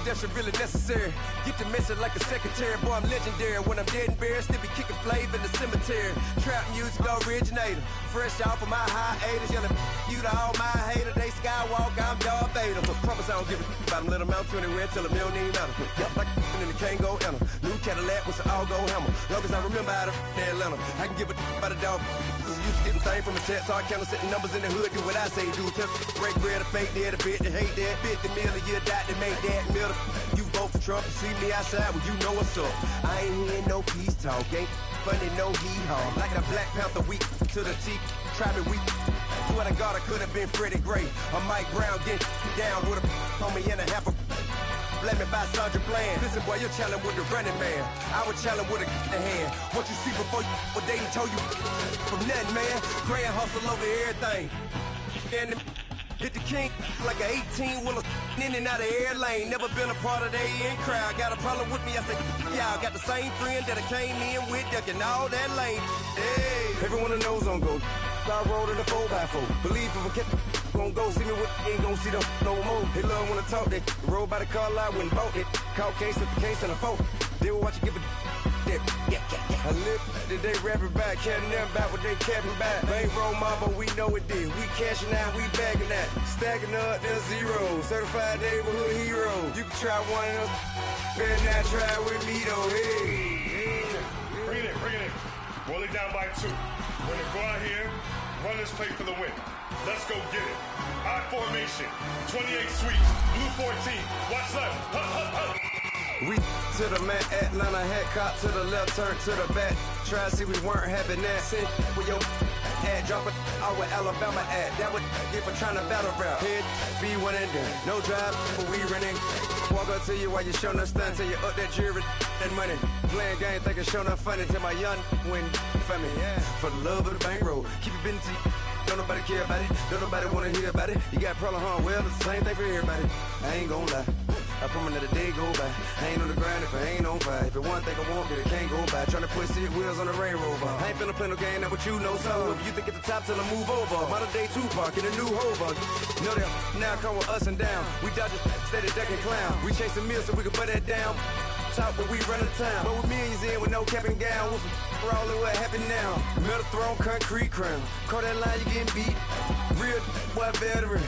introduction really necessary. Get the message like a secretary. Boy, I'm legendary. When I'm dead and buried, still be kicking flavor in the cemetery. Trap music originator. Fresh off of my hiatus. Yelling you to all my haters. They skywalk, I'm Darth Vader. Promise I don't give a about them. Let them out 20 red till them don't need matter. Yup, like and the can't go enter. New Cadillac with an all-gold hammer. Long as I remember how to Atlanta. I can give a about a dog. Cause used to getting things from a text. So I count setting numbers in the hood. Do what I say do. Tell break bread, a fake dead, a bit to hate that. 50 million a year, die to make that middle. You vote for Trump, you see me outside, well you know what's up. I ain't hearing no peace talk, ain't funny no hee-haw. Like a Black Panther weak to the teeth, try me weak. Swear to God I could have been Freddie Gray. Or Mike Brown getting down with a homie and a half a let me buy Sandra Bland. Listen boy, you're challenging with the running man. I was challenging with a in hand. What you see before you, what they told you from nothing, man. Grand hustle over everything. And hit the king like an 18-wheeler in and out of air lane. Never been a part of the in crowd. Got a problem with me, I said, y'all got the same friend that I came in with, ducking all that lane. Hey, everyone knows on go. I rolled in a 4x4. Believe if I kept gon' go, see me with ain't gon' see them no more. They love when I talk, they roll by the car lot, went bought it. Caught case at the case and a phone. They will watch you give a that. I live that they rapping back, caring them about what they capping back. They ain't roll mob, but we know it did. We cashing out, we bagging that. Stacking up, there's zero. Certified neighborhood hero. You can try one of those, better not try with me though. Hey. Bring it in. Roll it down by 2. We're gonna go out here, run this play for the win. Let's go get it. I formation, 28 sweeps, blue 14. Watch left. We to the man, Atlanta hat cop to the left, turn to the back. Try to see we weren't having that. Send with your ad, drop it out with Alabama ad. That would get for trying to battle rap. Head, be one and done. No drive, but we running. Walk up to you while you showing us stunt till you up that jury, that money. Playing game, thinking showing up funny till my young win for me. Yeah. For the love of the bankroll, keep it busy. Don't nobody care about it, don't nobody wanna hear about it. You got problem, huh? Well, it's the same thing for everybody. I ain't gon' lie, I promise that a day go by. I ain't on the grind if I ain't on fire. If it one thing I want, then it can't go by. Tryna put seat wheels on the Range Rover. I ain't finna play no game, that what you know. So if you think at the top till I move over, modern day Tupac in a new Hova. Know that now come with us and down. We dodge it, steady ducking clown. We chasing meals so we can put that down. Top but we run the town. But with millions in with no cap and gown. We're all in what happened now. Metal throne, concrete crown. Call that line, you getting beat. Real boy veteran,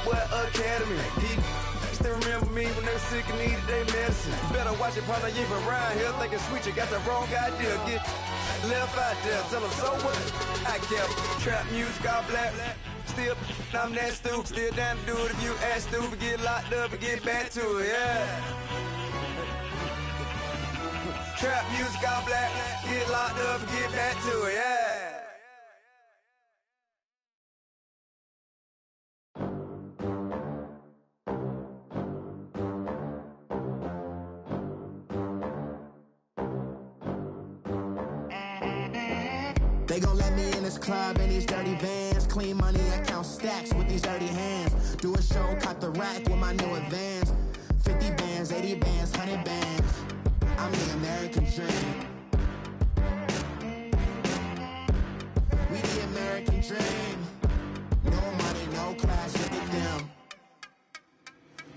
boy academy. He still remember me when they were sick and needed their medicine. Better watch it, partner, you ain't around here thinking sweet. You got the wrong idea. Get left out there. Tell them so what? I kept trap music all black. Still, I'm that stupid. Still down to do it if you ask stupid. Get locked up and get back to it, yeah. Trap music all black, get locked up and get back to it, yeah. They gon' let me in this club in these dirty vans. Clean money, I count stacks with these dirty hands. Do a show, caught the rack with my new advance. 50 bands, 80 bands, 100 bands. I'm the American dream. We the American dream. No money, no class, look at them.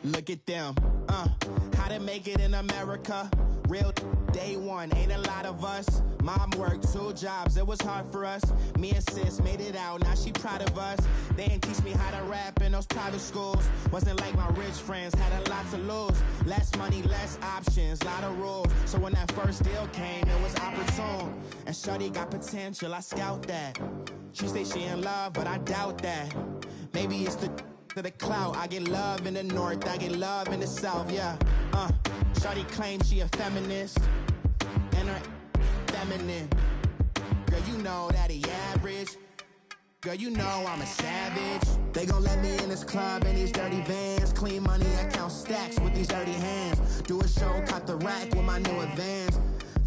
Look at them, how to make it in America. Real day one, ain't a lot of us. Mom worked 2 jobs, it was hard for us. Me and sis made it out, now she proud of us. They didn't teach me how to rap in those private schools. Wasn't like my rich friends, had a lot to lose. Less money, less options, lot of rules. So when that first deal came, it was opportune. And shorty got potential, I scout that. She say she in love, but I doubt that. Maybe it's the clout. I get love in the north, I get love in the south, yeah. Shorty claims she a feminist, and her feminine. Girl, you know that he average. Girl, you know I'm a savage. They gon' let me in this club in these dirty vans. Clean money, I count stacks with these dirty hands. Do a show, caught the rack with my new advance.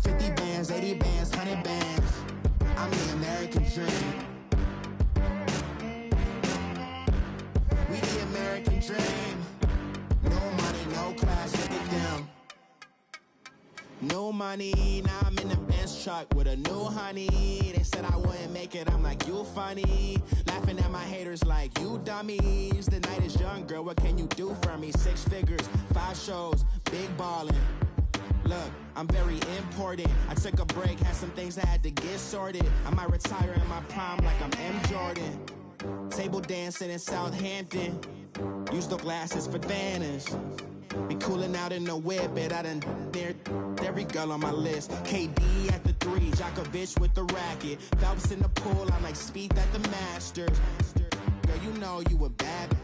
50 bands, 80 bands, 100 bands. I'm the American dream. We the American dream. No money, no class, look at them. No money, now I'm in the Benz truck with a new honey. They said I wouldn't make it, I'm like, you funny. Laughing at my haters like, you dummies. The night is young, girl, what can you do for me? 6 figures, 5 shows, big ballin'. Look, I'm very important. I took a break, had some things I had to get sorted. I might retire in my prime like I'm M. Jordan. Table dancing in Southampton. Use the glasses for Vannas. Be cooling out in the whip, but I done near every girl on my list. KD at the 3, Djokovic with the racket. Phelps in the pool, I'm like Spieth at the Masters. Girl, you know you a bad.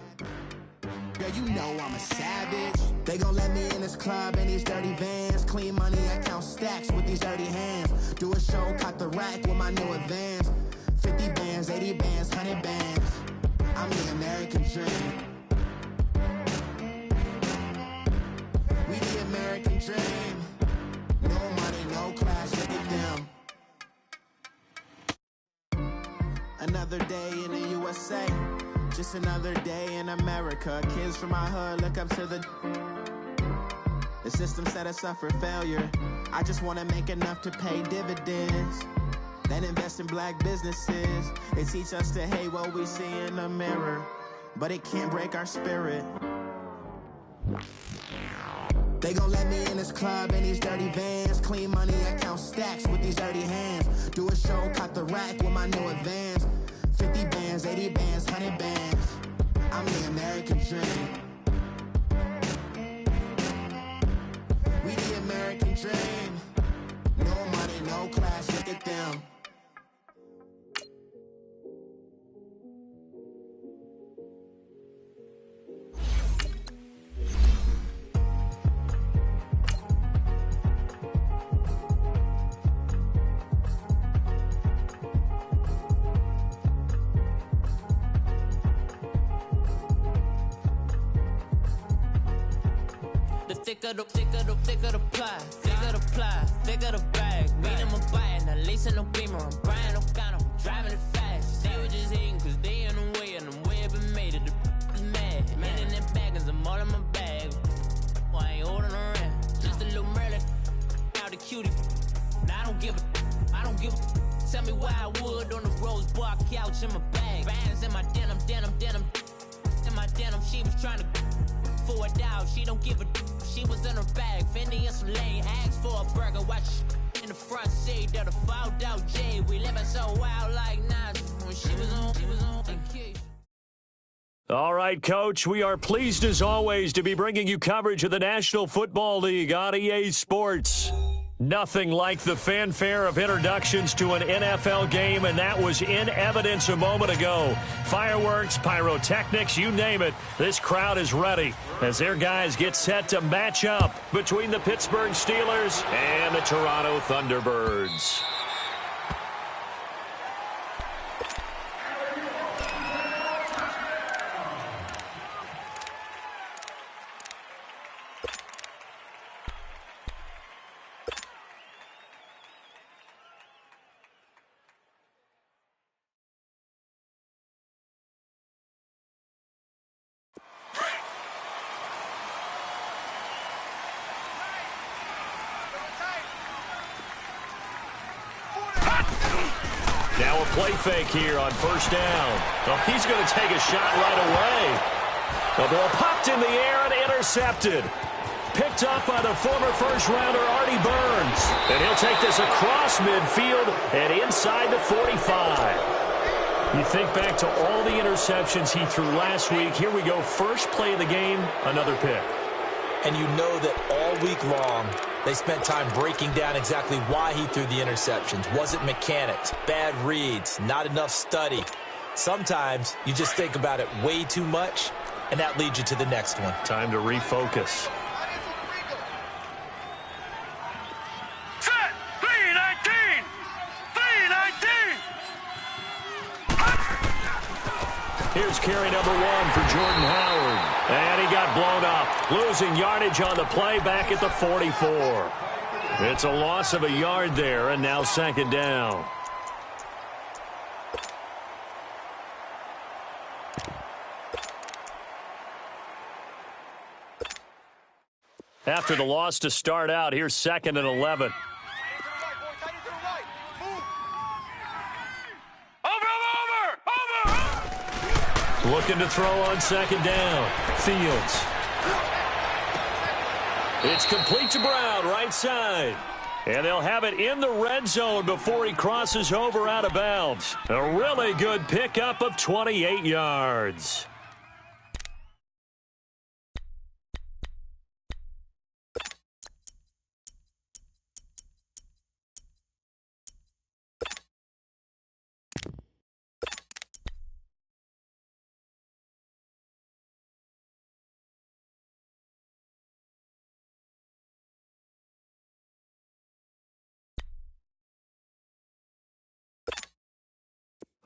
Girl, you know I'm a savage. They gon' let me in this club in these dirty vans. Clean money, I count stacks with these dirty hands. Do a show, cut the rack with my new advance. 50 bands, 80 bands, 100 bands. I'm the American dream. We the American dream. No money, no class, look at them. Another day in the USA. Just another day in America. Kids from my hood look up to the system set us up for failure. I just want to make enough to pay dividends. Then invest in black businesses. They teach us to hate what we see in the mirror, but it can't break our spirit. They gon' let me in this club in these dirty vans. Clean money, I count stacks with these dirty hands. Do a show, cut the rack with my new advance. 50 bands, 80 bands, 100 bands. I'm the American dream. We the American dream. No money, no class, look at them. Thicker the pie, thicker the bag. Mean I'm a buyer, not leasing no beamer. I'm buying no condo, driving it fast. They were just hating cause they in the way, and I'm way up and made it. The is mad. Man in them baggins, I'm all in my bag. Well, I ain't holding around. Just a little Merlin, out the cutie. Now I don't give a. Tell me why I would on the rose bar couch in my bag. Bands in my denim. In my denim, she was trying to for a doubt. She don't give a. She was in her bag, Fendi and some lane. Asked for a burger, watch in the front seat of the fouled out J. We living so wild like Nas. When she was on vacation. All right, Coach, we are pleased as always to be bringing you coverage of the National Football League on EA Sports. Nothing like the fanfare of introductions to an NFL game, and that was in evidence a moment ago. Fireworks, pyrotechnics, you name it. This crowd is ready as their guys get set to match up between the Pittsburgh Steelers and the Toronto Thunderbirds. Now a play fake here on first down. Oh, he's going to take a shot right away. The ball popped in the air and intercepted. Picked up by the former first-rounder Artie Burns. And he'll take this across midfield and inside the 45. You think back to all the interceptions he threw last week. Here we go. First play of the game, another pick. And you know that all week long, they spent time breaking down exactly why he threw the interceptions. Was it mechanics, bad reads, not enough study? Sometimes you just think about it way too much, and that leads you to the next one. Time to refocus. Set! 319! 319! Here's carry number 1 for Jordan Howard. And he got blown up. Losing yardage on the play back at the 44. It's a loss of a yard there, and now second down. After the loss to start out, here's second and 11. Over! Looking to throw on second down. Fields. It's complete to Brown, right side. And they'll have it in the red zone before he crosses over out of bounds. A really good pickup of 28 yards.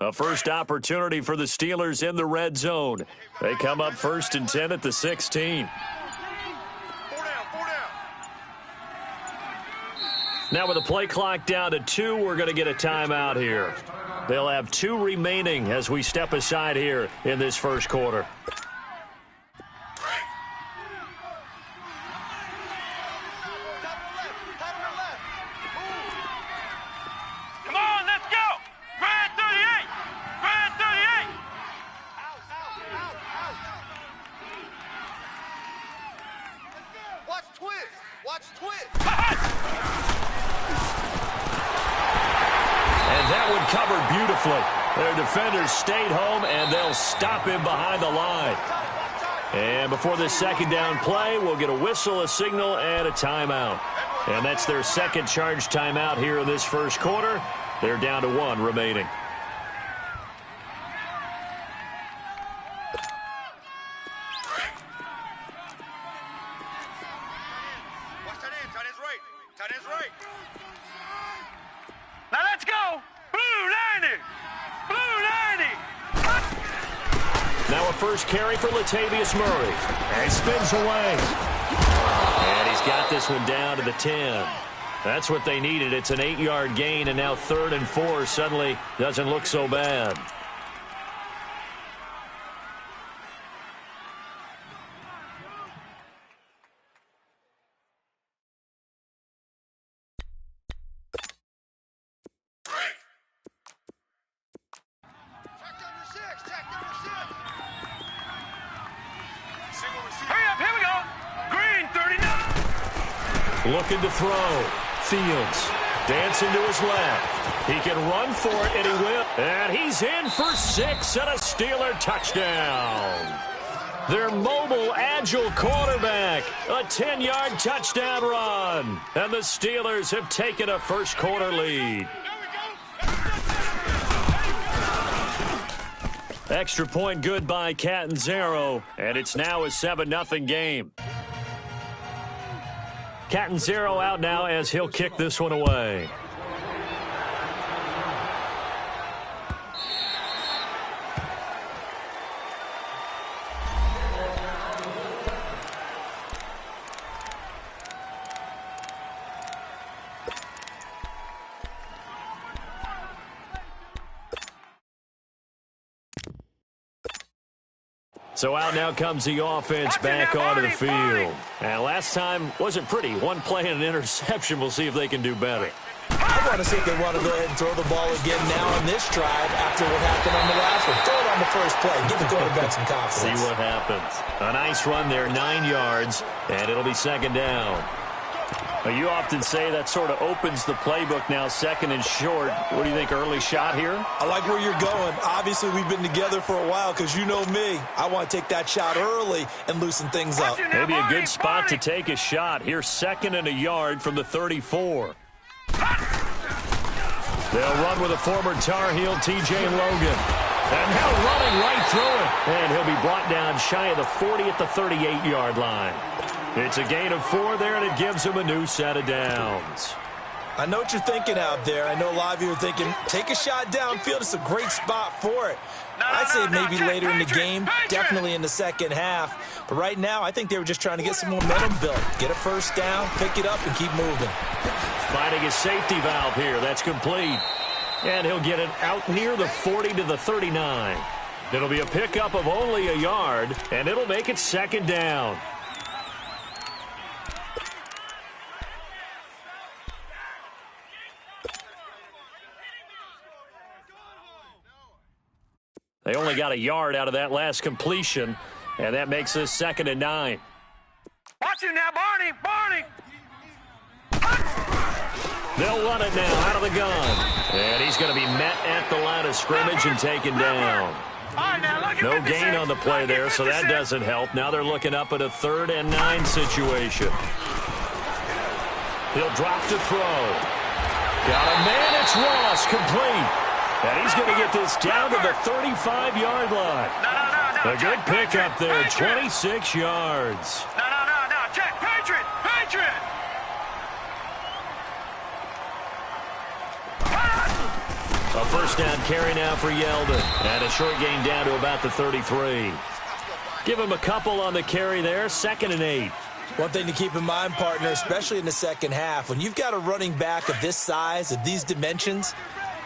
A first opportunity for the Steelers in the red zone. They come up 1st and 10 at the 16. Now with the play clock down to 2, we're going to get a timeout here. They'll have 2 remaining as we step aside here in this first quarter. Their defenders stayed home, and they'll stop him behind the line. And before this second down play, we'll get a whistle, a signal, and a timeout. And that's their second charge timeout here in this first quarter. They're down to 1 remaining. First carry for Latavius Murray. And he spins away. And he's got this one down to the 10. That's what they needed. It's an 8-yard gain, and now 3rd and 4 suddenly doesn't look so bad. Looking to throw. Fields dancing to his left. He can run for it, and he will. And he's in for 6 and a Steeler touchdown. Their mobile, agile quarterback. A 10-yard touchdown run. And the Steelers have taken a first quarter lead. Extra point good by Catanzaro. And it's now a 7-0 game. Catanzaro out now as he'll kick this one away. So out now comes the offense back onto the field. And last time wasn't pretty. One play and an interception. We'll see if they can do better. I want to see if they want to go ahead and throw the ball again now on this drive after what happened on the last one. Throw it on the first play. Give the quarterback some confidence. See what happens. A nice run there, 9 yards, and it'll be second down. You often say that sort of opens the playbook now, 2nd and short. What do you think, early shot here? I like where you're going. Obviously, we've been together for a while because you know me. I want to take that shot early and loosen things up. Maybe a good spot to take a shot. Here's 2nd and a yard from the 34. They'll run with a former Tar Heel, T.J. Logan. And now running right through it. And he'll be brought down shy of the 40 at the 38-yard line. It's a gain of 4 there, and it gives him a new set of downs. I know what you're thinking out there. I know a lot of you are thinking, take a shot downfield. It's a great spot for it. I'd say maybe later in the game, definitely in the second half. But right now, I think they were just trying to get some momentum built. Get a first down, pick it up, and keep moving. Finding a safety valve here. That's complete. And he'll get it out near the 40 to the 39. It'll be a pickup of only a yard, and it'll make it second down. They only got a yard out of that last completion, and that makes this 2nd and 9. Watch it now, Barney! Barney! They'll run it now out of the gun. And he's going to be met at the line of scrimmage and taken down. No gain on the play there, so that doesn't help. Now they're looking up at a 3rd and 9 situation. He'll drop to throw. Got a man, it's Ross, complete. And he's going to get this down to the 35-yard line. A good pickup there, 26 yards. No, check, Patriot! A first down carry now for Yeldon. And a short gain down to about the 33. Give him a couple on the carry there, 2nd and 8. One thing to keep in mind, partner, especially in the second half, when you've got a running back of this size, of these dimensions,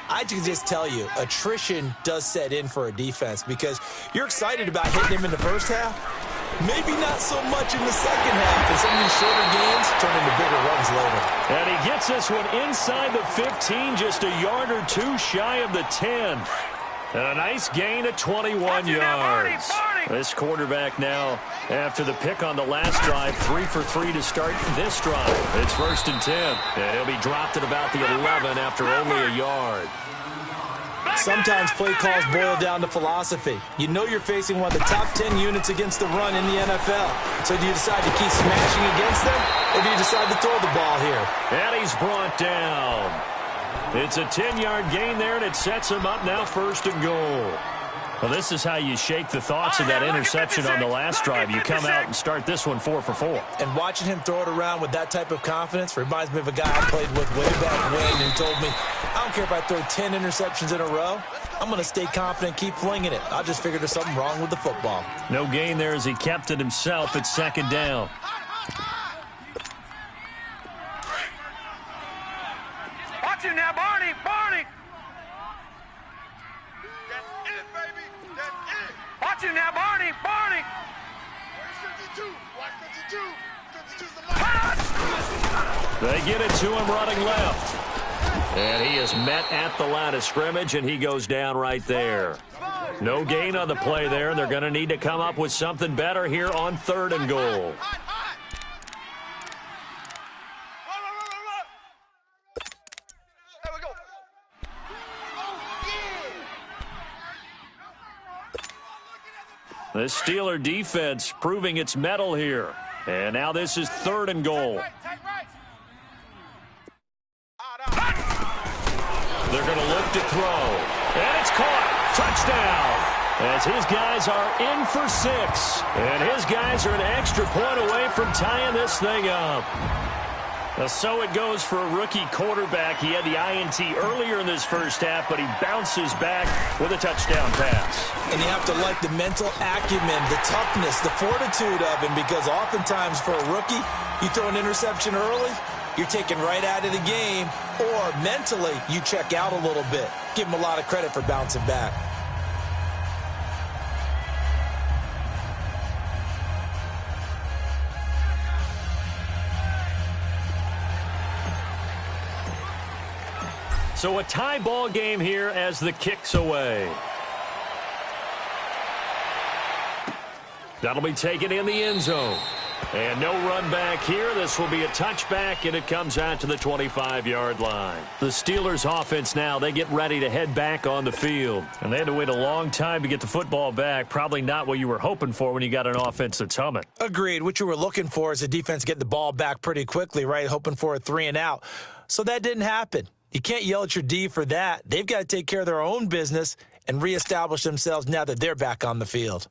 I can just tell you, attrition does set in for a defense because you're excited about hitting him in the first half. Maybe not so much in the second half, and some of these shorter gains turn into bigger runs later. And he gets this one inside the 15, just a yard or two shy of the 10. And a nice gain of 21 yards. This quarterback now, after the pick on the last drive, 3 for 3 to start this drive. It's 1st and 10. And he'll be dropped at about the 11 after only a yard. Sometimes play calls boil down to philosophy. You know you're facing one of the top 10 units against the run in the NFL. So do you decide to keep smashing against them, or do you decide to throw the ball here? And he's brought down. It's a 10-yard gain there, and it sets him up now 1st and goal. Well, this is how you shake the thoughts of that interception on the last drive. You come out and start this one 4 for 4. And watching him throw it around with that type of confidence reminds me of a guy I played with way back when who told me, I don't care if I throw 10 interceptions in a row. I'm going to stay confident, keep flinging it. I just figured there's something wrong with the football. No gain there as he kept it himself at 2nd down. Watch it now, Barney! Watch it now, Barney! They get it to him running left. And he is met at the line of scrimmage, and he goes down right there. No gain on the play there. They're going to need to come up with something better here on 3rd and goal. The Steeler defense proving its mettle here. And now this is 3rd and goal. They're going to look to throw. And it's caught. Touchdown. As his guys are in for 6. And his guys are an extra point away from tying this thing up. So it goes for a rookie quarterback. He had the INT earlier in this first half, but he bounces back with a touchdown pass. And you have to like the mental acumen, the toughness, the fortitude of him, because oftentimes for a rookie, you throw an interception early, you're taken right out of the game, or mentally you check out a little bit. Give him a lot of credit for bouncing back. So a tie ball game here as the kick's away. That'll be taken in the end zone. And no run back here. This will be a touchback, and it comes out to the 25-yard line. The Steelers offense now, they get ready to head back on the field. And they had to wait a long time to get the football back. Probably not what you were hoping for when you got an offense that's humming. Agreed. What you were looking for is a defense getting the ball back pretty quickly, right? Hoping for a 3 and out. So that didn't happen. You can't yell at your D for that. They've got to take care of their own business and reestablish themselves now that they're back on the field.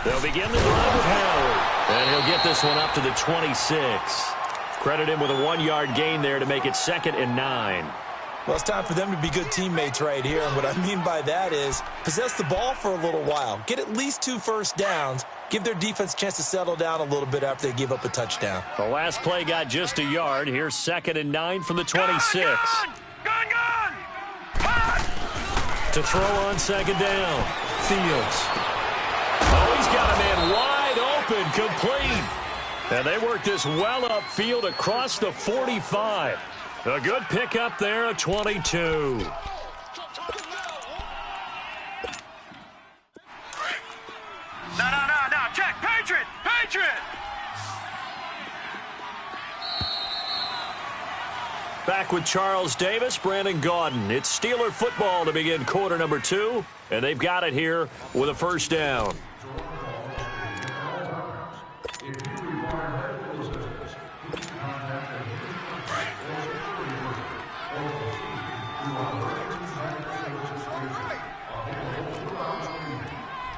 They'll begin the drive with Howard. And he'll get this one up to the 26. Credit him with a 1-yard gain there to make it 2nd and 9. Well, it's time for them to be good teammates right here. And what I mean by that is possess the ball for a little while. Get at least 2 first downs. Give their defense a chance to settle down a little bit after they give up a touchdown. The last play got just a yard. Here's 2nd and 9 from the 26. Gone! To throw on 2nd down. Fields. Oh, he's got a man wide open, complete. And they work this well upfield across the 45. A good pickup there at 22. No, check, Patriot! Back with Charles Davis, Brandon Gaudin. It's Steeler football to begin quarter number 2, and they've got it here with a first down.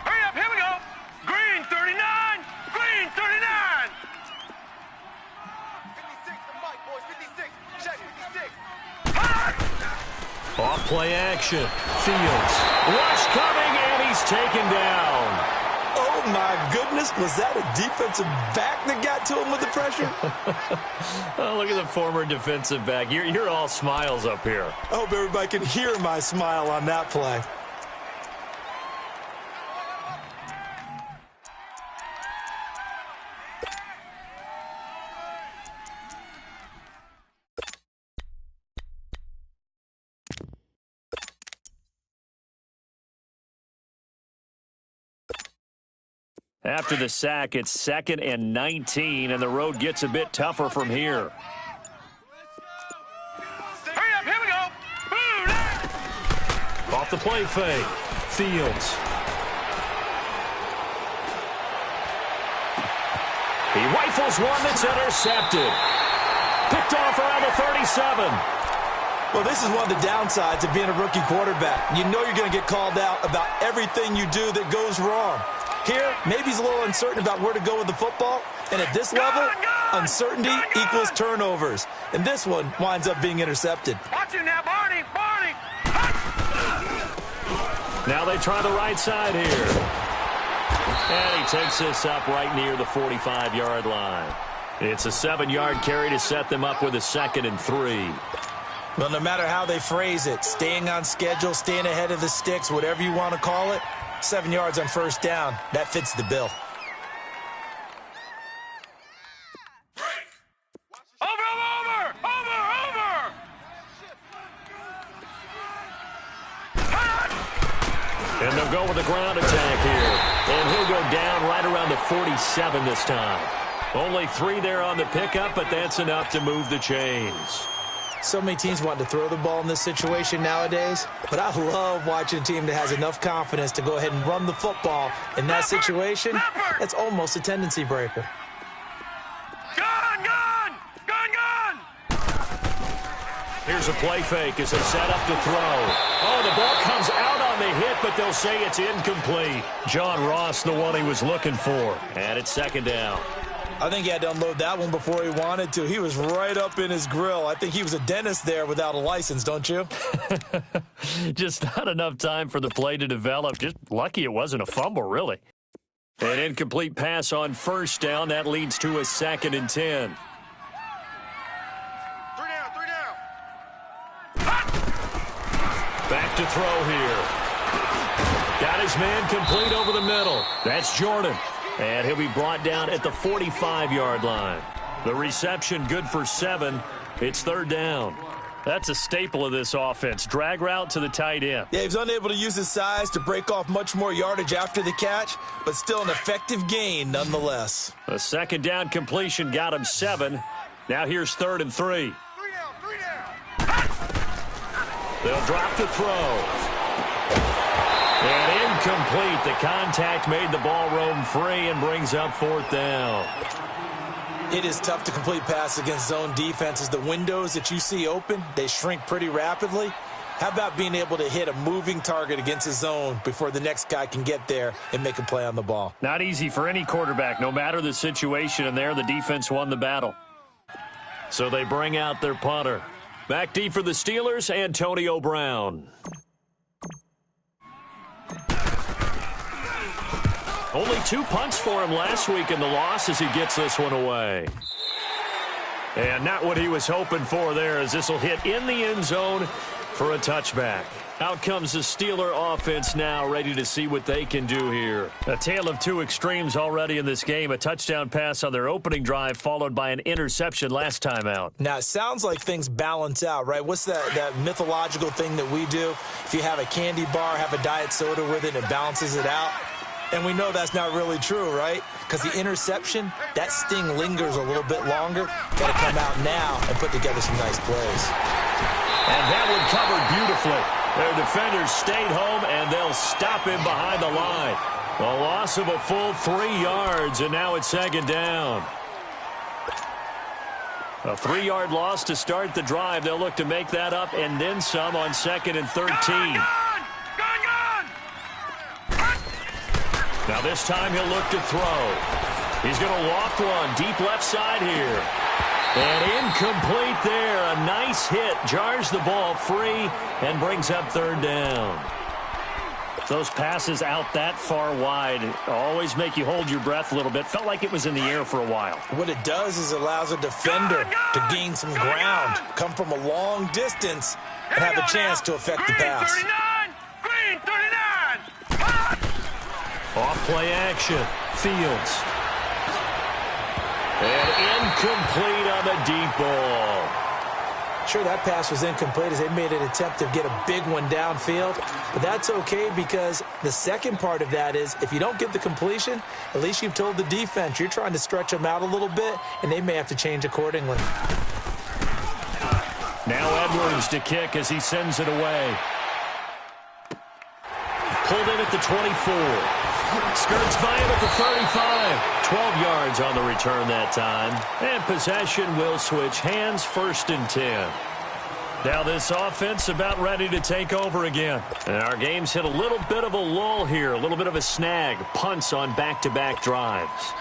Hurry up, here we go! Green 39! Green 39! 56, the mic, boys, 56. Check, 56. Off play action. Fields. Rush coming, and he's taken down. Oh, my goodness. Was that a defensive back that got to him with the pressure? Oh, look at the former defensive back. You're all smiles up here. I hope everybody can hear my smile on that play. After the sack, it's 2nd and 19, and the road gets a bit tougher from here. Hurry up, here we go! Off the play fake. Fields. He rifles one that's intercepted. Picked off around the 37. Well, this is one of the downsides of being a rookie quarterback. You know you're going to get called out about everything you do that goes wrong. Here, maybe he's a little uncertain about where to go with the football. And at this level, uncertainty equals turnovers. And this one winds up being intercepted. Watch you now, Barney! Now they try the right side here. And he takes this up right near the 45-yard line. It's a 7-yard carry to set them up with a 2nd and 3. Well, no matter how they phrase it, staying on schedule, staying ahead of the sticks, whatever you want to call it, 7 yards on first down, that fits the bill. Over! And they'll go with the ground attack here. And he'll go down right around the 47 this time. Only 3 there on the pickup, but that's enough to move the chains. So many teams want to throw the ball in this situation nowadays, but I love watching a team that has enough confidence to go ahead and run the football in that situation. That's almost a tendency breaker. Gone! Here's a play fake as they set up to throw. Oh, the ball comes out on the hit, but they'll say it's incomplete. John Ross, the one he was looking for. And it's 2nd down. I think he had to unload that one before he wanted to. He was right up in his grill. I think he was a dentist there without a license, don't you? Just not enough time for the play to develop. Just lucky it wasn't a fumble, really. An incomplete pass on first down. That leads to a 2nd and 10. 3 down. Back to throw here. Got his man complete over the middle. That's Jordan. And he'll be brought down at the 45-yard line. The reception good for 7. It's 3rd down. That's a staple of this offense. Drag route to the tight end. Yeah, he was unable to use his size to break off much more yardage after the catch, but still an effective gain nonetheless. A 2nd down completion got him 7. Now here's 3rd and 3. 3 down. They'll drop the throw. And incomplete. The contact made the ball roam free and brings up 4th down. It is tough to complete passes against zone defenses. The windows that you see open, they shrink pretty rapidly. How about being able to hit a moving target against a zone before the next guy can get there and make a play on the ball? Not easy for any quarterback, no matter the situation, and there the defense won the battle. So they bring out their punter. Back deep for the Steelers, Antonio Brown. Only 2 punts for him last week in the loss as he gets this one away. And not what he was hoping for there, as this will hit in the end zone for a touchback. Out comes the Steeler offense now, ready to see what they can do here. A tale of two extremes already in this game. A touchdown pass on their opening drive, followed by an interception last time out. Now, it sounds like things balance out, right? What's that mythological thing that we do? If you have a candy bar, have a diet soda with it, it balances it out. And we know that's not really true, right? Because the interception, that sting lingers a little bit longer. Got to come out now and put together some nice plays. And that one covered beautifully. Their defenders stayed home, and they'll stop him behind the line. A loss of a full 3 yards, and now it's second down. A 3-yard loss to start the drive. They'll look to make that up and then some on 2nd and 13. Now this time he'll look to throw. He's going to loft one deep left side here. And incomplete there. A nice hit. Jars the ball free and brings up 3rd down. Those passes out that far wide always make you hold your breath a little bit. Felt like it was in the air for a while. What it does is it allows a defender to gain some ground, come from a long distance, and have a chance to affect the pass. Green 39. Off play action. Fields. And incomplete on the deep ball. Sure, that pass was incomplete as they made an attempt to get a big one downfield. But that's okay because the second part of that is if you don't get the completion, at least you've told the defense you're trying to stretch them out a little bit, and they may have to change accordingly. Now Edwards to kick as he sends it away. Pulled in at the 24. Skirts by him at the 35. 12 yards on the return that time. And possession will switch hands, 1st and 10. Now this offense about ready to take over again. And our game's hit a little bit of a lull here, a little bit of a snag. Punts on back-to-back drives.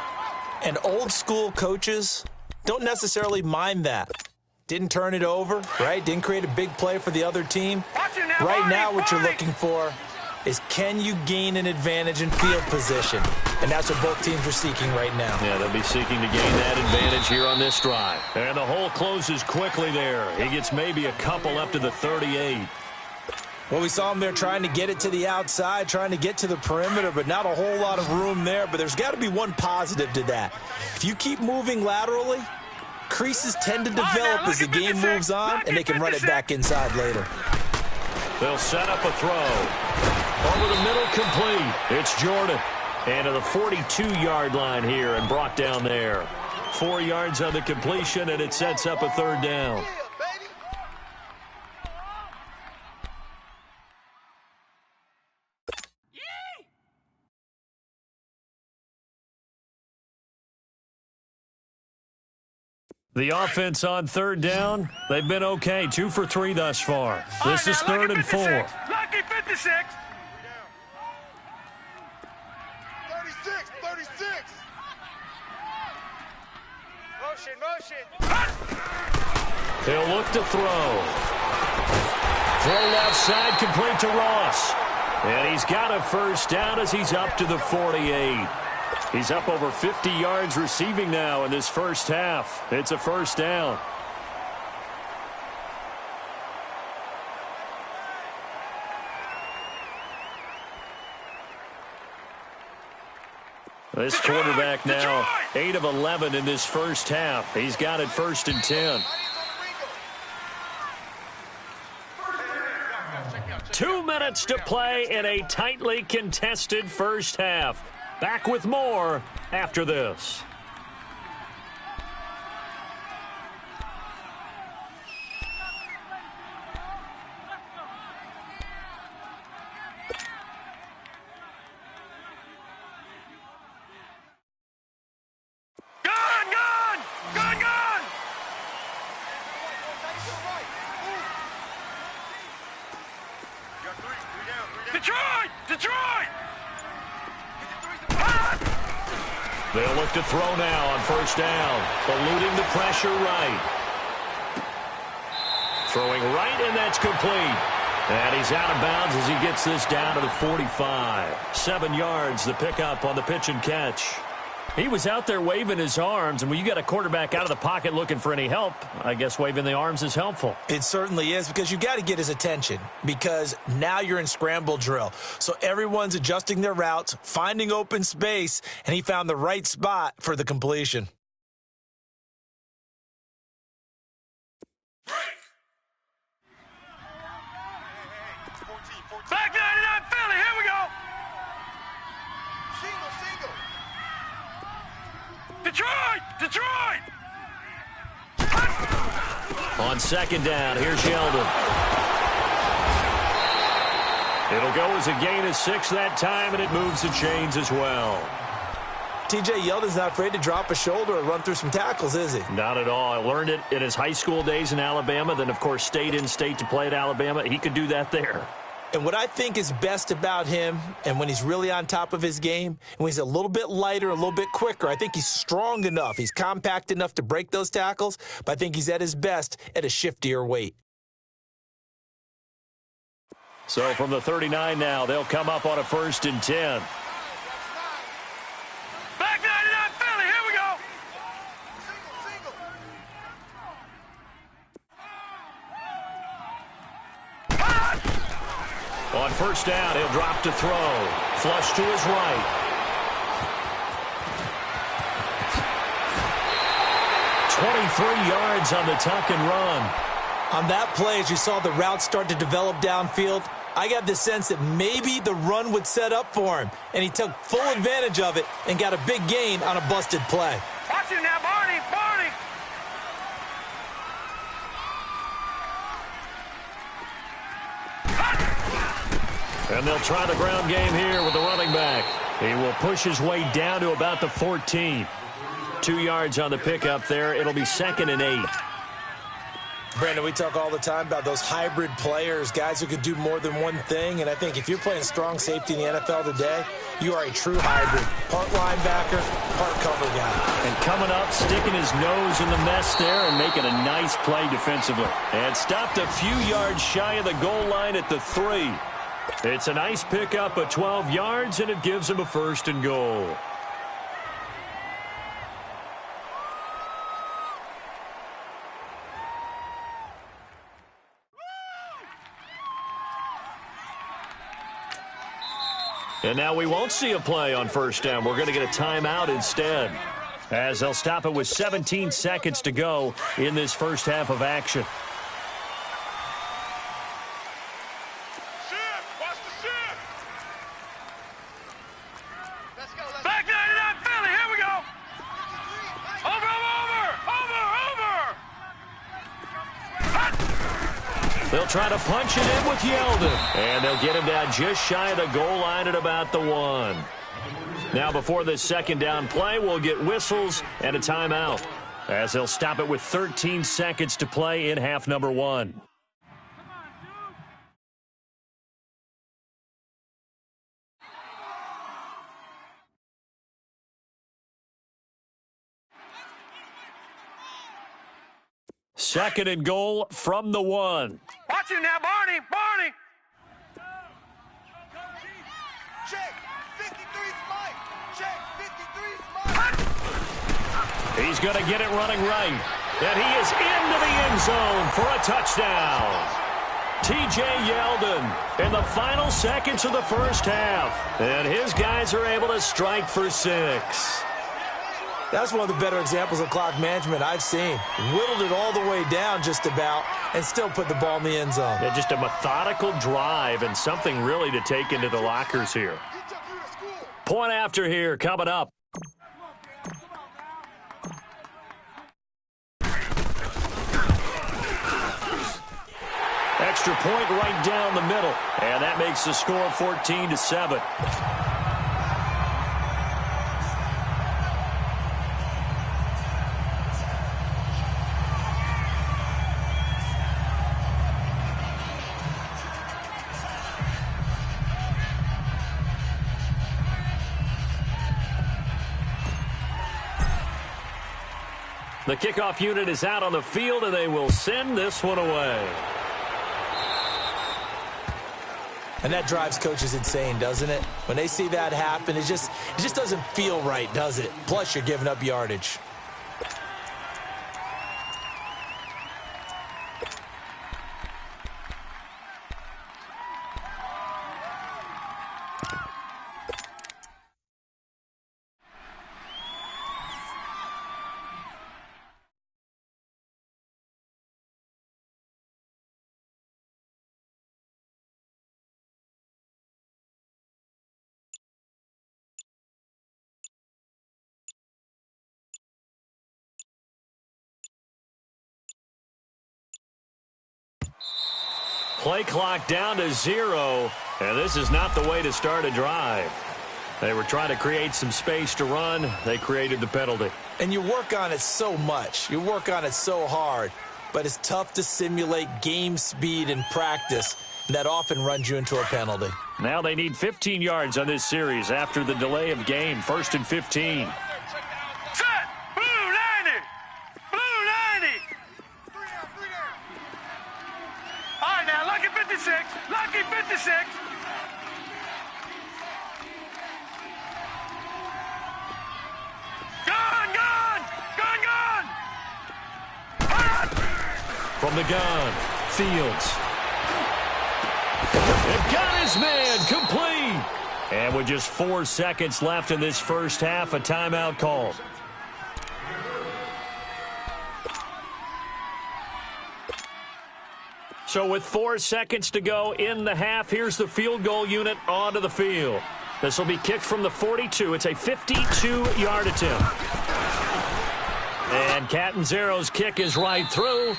And old school coaches don't necessarily mind that. Didn't turn it over, right? Didn't create a big play for the other team. Right now what you're looking for is can you gain an advantage in field position? And that's what both teams are seeking right now. Yeah, they'll be seeking to gain that advantage here on this drive. And the hole closes quickly there. He gets maybe a couple up to the 38. Well, we saw him there trying to get it to the outside, trying to get to the perimeter, but not a whole lot of room there. But there's got to be one positive to that. If you keep moving laterally, creases tend to develop as the game moves on, and they can run it back inside later. They'll set up a throw. Over the middle, complete. It's Jordan. And to the 42-yard line here and brought down there. 4 yards on the completion, and it sets up a 3rd down. The offense on 3rd down, they've been okay. 2 for 3 thus far. This is 3rd and 4. Lucky 56. 36. Motion. He'll look to throw. Throw left side, complete to Ross. And he's got a 1st down as he's up to the 48. He's up over 50 yards receiving now in this first half. It's a 1st down. This quarterback now 8 of 11 in this first half. He's got it 1st and 10. 2 minutes to play in a tightly contested first half. Back with more after this. Gone! Detroit! They'll look to throw now on 1st down. Eluding the pressure right. Throwing right, and that's complete. And he's out of bounds as he gets this down to the 45. 7 yards, the pickup on the pitch and catch. He was out there waving his arms, and when you got a quarterback out of the pocket looking for any help, I guess waving the arms is helpful. It certainly is, because you got to get his attention, because now you're in scramble drill. So everyone's adjusting their routes, finding open space, and he found the right spot for the completion. Back 99 Philly, here we go. Single. Detroit! On second down, here's Yeldon. It'll go as a gain of 6 that time, and it moves the chains as well. TJ Yeldon's not afraid to drop a shoulder or run through some tackles, is he? Not at all. I learned it in his high school days in Alabama, then, of course, stayed in state to play at Alabama. He could do that there. And what I think is best about him, and when he's really on top of his game, and when he's a little bit lighter, a little bit quicker, I think he's strong enough. He's compact enough to break those tackles, but I think he's at his best at a shiftier weight. So from the 39 now, they'll come up on a 1st and 10. Back 99 Philly, here we go. On 1st down, he'll drop to throw. Flush to his right. "23 yards on the tuck and run. On that play, as you saw the route start to develop downfield, I got the sense that maybe the run would set up for him, and he took full advantage of it and got a big gain on a busted play. Watch it now, Barney. And they'll try the ground game here with the running back. He will push his way down to about the 14. 2 yards on the pickup there. It'll be 2nd and 8. Brandon, we talk all the time about those hybrid players, guys who could do more than one thing, and I think if you're playing strong safety in the NFL today, you are a true hybrid. Part linebacker, part cover guy. And coming up, sticking his nose in the mess there and making a nice play defensively. And stopped a few yards shy of the goal line at the 3. It's a nice pickup of 12 yards, and it gives him a 1st and goal. And now we won't see a play on 1st down. We're going to get a timeout instead, as they'll stop it with 17 seconds to go in this first half of action. Watch the shift. Back 99 Philly, here we go. Over. They'll try to punch it in with Yeldon. And they'll get him down just shy of the goal line at about the 1. Now before this 2nd down play, we'll get whistles and a timeout, as they'll stop it with 13 seconds to play in half number 1. Second and goal from the 1. Watch it now, Barney. Check. 53's Mike. Check. 53's Mike. He's going to get it running right. And he is into the end zone for a touchdown. TJ Yeldon in the final seconds of the first half. And his guys are able to strike for 6. That's one of the better examples of clock management I've seen. Whittled it all the way down just about and still put the ball in the end zone. Yeah, just a methodical drive and something really to take into the lockers here. Point after here coming up. Extra point right down the middle. And that makes the score 14-7. The kickoff unit is out on the field, and they will send this one away. And that drives coaches insane, doesn't it? When they see that happen, it just doesn't feel right, does it? Plus, you're giving up yardage. Play clock down to 0, and this is not the way to start a drive. They were trying to create some space to run. They created the penalty. And you work on it so much. You work on it so hard. But it's tough to simulate game speed in practice. And that often runs you into a penalty. Now they need 15 yards on this series after the delay of game. 1st and 15. Set! Blue 90! Blue 90! All right, now, lucky 56. Lucky 56. Gun, gun! Gun, gun! From the gun, Fields. And got his man complete. And with just 4 seconds left in this first half, a timeout called. So with 4 seconds to go in the half, here's the field goal unit onto the field. This will be kicked from the 42. It's a 52-yard attempt. And Catanzaro's kick is right through.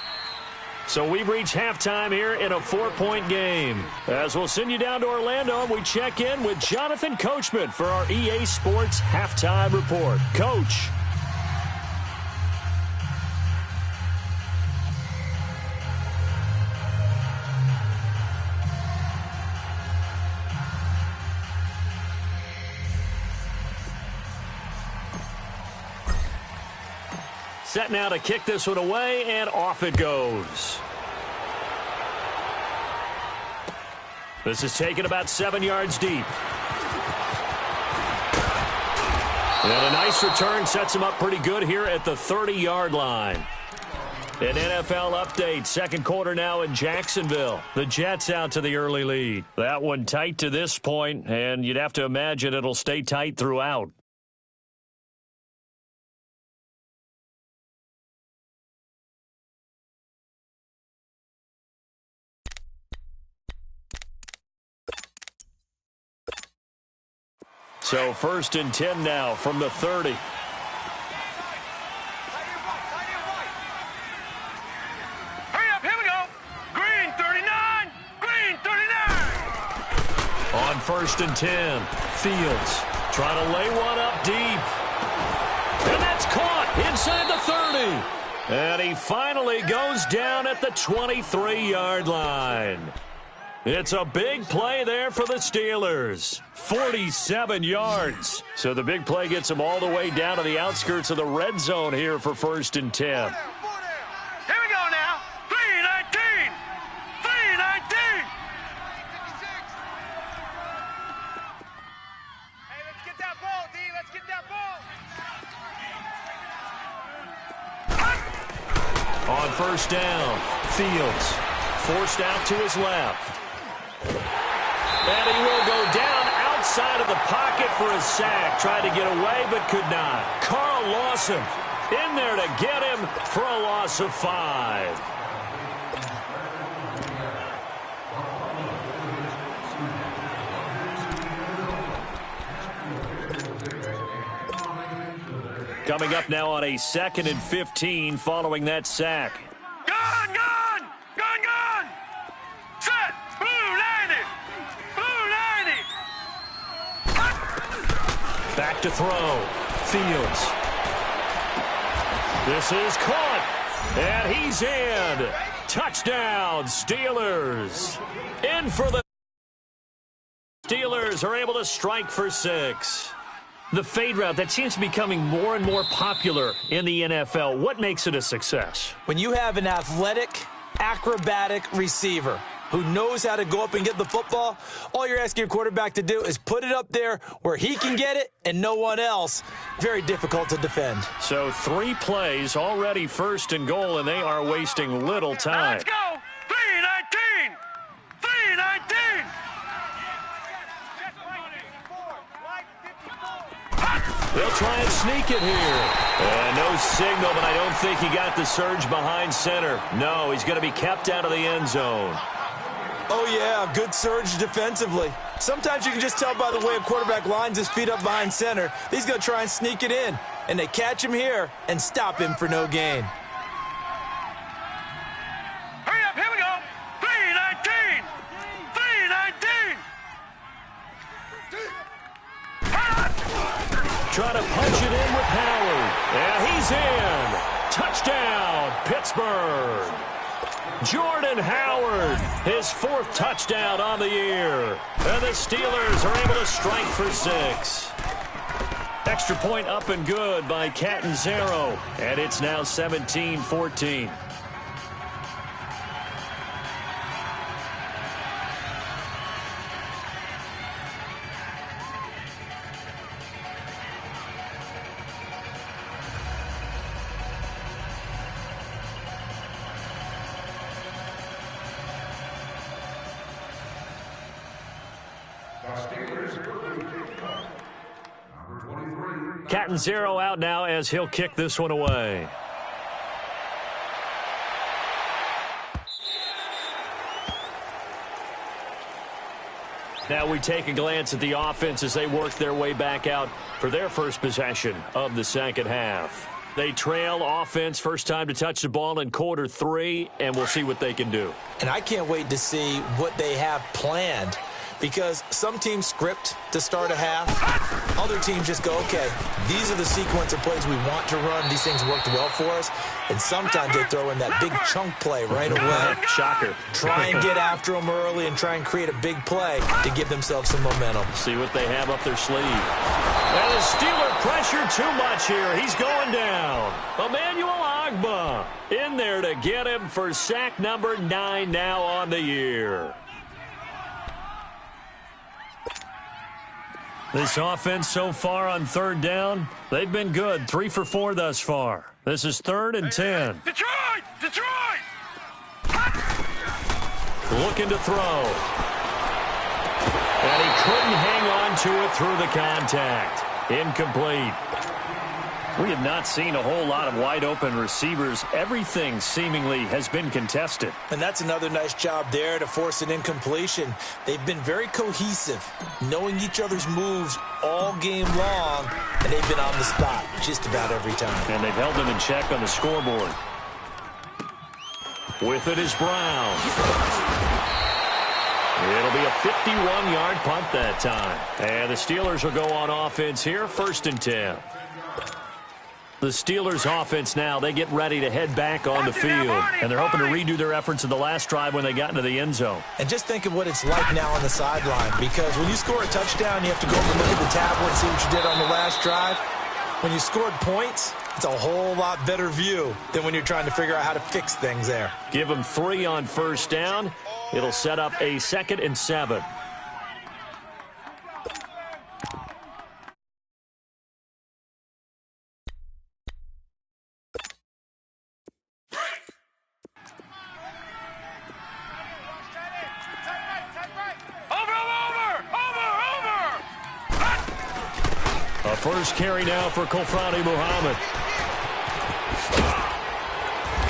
So we've reached halftime here in a 4-point game. As we'll send you down to Orlando, and we check in with Jonathan Coachman for our EA Sports Halftime Report. Coach. Set now to kick this one away, and off it goes. This is taken about 7 yards deep. And a nice return sets him up pretty good here at the 30-yard line. An NFL update, second quarter now in Jacksonville. The Jets out to the early lead. That one tight to this point, and you'd have to imagine it'll stay tight throughout. So 1st and 10 now from the 30. Hurry up, here we go. Green 39. Green 39. On 1st and 10, Fields trying to lay one up deep. And that's caught inside the 30. And he finally goes down at the 23-yard line. It's a big play there for the Steelers. 47 yards. So the big play gets them all the way down to the outskirts of the red zone here for 1st and 10. Here we go now. 319. 319. Hey, let's get that ball, D. Let's get that ball. On 1st down, Fields forced out to his left. And he will go down outside of the pocket for a sack. Tried to get away, but could not. Carl Lawson in there to get him for a loss of 5. Coming up now on a 2nd and 15 following that sack. Gun, gun! Gun, gun! Set! Blue 90! Blue 90! Back to throw. Fields. This is caught. And he's in. Touchdown, Steelers. In for the Steelers are able to strike for 6. The fade route, that seems to be becoming more and more popular in the NFL. What makes it a success? When you have an athletic, acrobatic receiver who knows how to go up and get the football, all you're asking your quarterback to do is put it up there where he can get it and no one else. Very difficult to defend. So 3 plays, already first and goal, and they are wasting little time. Let's go. 319. 319. They'll try and sneak it here. And no signal, but I don't think he got the surge behind center. No, he's going to be kept out of the end zone. Oh, yeah, good surge defensively. Sometimes you can just tell by the way a quarterback lines his feet up behind center. He's going to try and sneak it in. And they catch him here and stop him for no gain. Hurry up, here we go. 319. 319. Try to punch it in with Howard. Yeah, he's in. Touchdown, Pittsburgh. Jordan Howard, his 4th touchdown on the year. And the Steelers are able to strike for 6. Extra point up and good by Catanzaro. And it's now 17-14. Catanzaro out now as he'll kick this one away. Now we take a glance at the offense as they work their way back out for their first possession of the second half. They trail offense, first time to touch the ball in quarter 3, and we'll see what they can do. And I can't wait to see what they have planned, because some teams script to start a half. Other teams just go, okay, these are the sequence of plays we want to run. These things worked well for us. And sometimes they throw in that big chunk play right away. Shocker. Try and get after them early and try and create a big play to give themselves some momentum. See what they have up their sleeve. And the Steeler pressure too much here. He's going down. Emmanuel Ogbah in there to get him for sack number 9 now on the year. This offense so far on 3rd down, they've been good. 3 for 4 thus far. This is 3rd and 10. Detroit! Detroit! Looking to throw. And he couldn't hang on to it through the contact. Incomplete. We have not seen a whole lot of wide-open receivers. Everything seemingly has been contested. And that's another nice job there to force an incompletion. They've been very cohesive, knowing each other's moves all game long, and they've been on the spot just about every time. And they've held them in check on the scoreboard. With it is Brown. It'll be a 51-yard punt that time. And the Steelers will go on offense here, 1st and 10. The Steelers offense now, they get ready to head back on the field. And they're hoping to redo their efforts in the last drive when they got into the end zone. And just think of what it's like now on the sideline, because when you score a touchdown, you have to go over and look at the tablet and see what you did on the last drive. When you scored points, it's a whole lot better view than when you're trying to figure out how to fix things there. Give them 3 on 1st down. It'll set up a 2nd and 7. A first carry now for Kofrani Muhammad.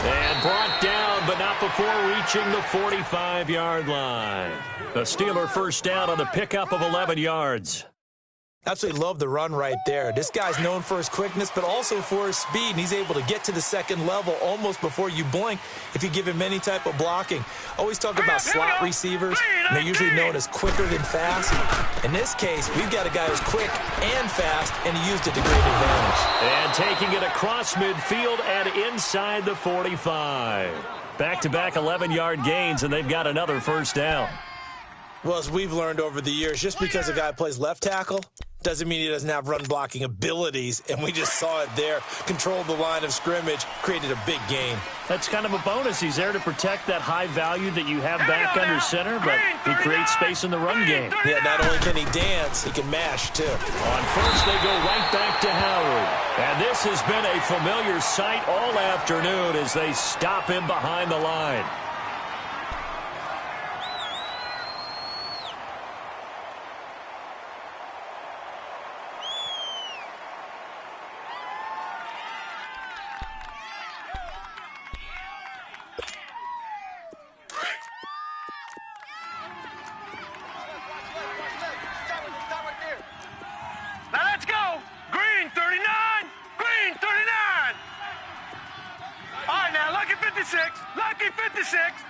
And brought down, but not before reaching the 45-yard line. The Steeler first down on the pickup of 11 yards. Absolutely love the run right there. This guy's known for his quickness, but also for his speed, and he's able to get to the 2nd level almost before you blink if you give him any type of blocking. Always talk about slot receivers, and they're usually known as quicker than fast. In this case, we've got a guy who's quick and fast, and he used it to great advantage. And taking it across midfield and inside the 45. Back-to-back 11-yard gains, and they've got another first down. Well, as we've learned over the years, just because a guy plays left tackle doesn't mean he doesn't have run-blocking abilities, and we just saw it there. Controlled the line of scrimmage, created a big gain. That's kind of a bonus. He's there to protect that high value that you have back under center, but he creates space in the run game. Yeah, not only can he dance, he can mash, too. On first, they go right back to Howard. And this has been a familiar sight all afternoon as they stop him behind the line. Lucky 56.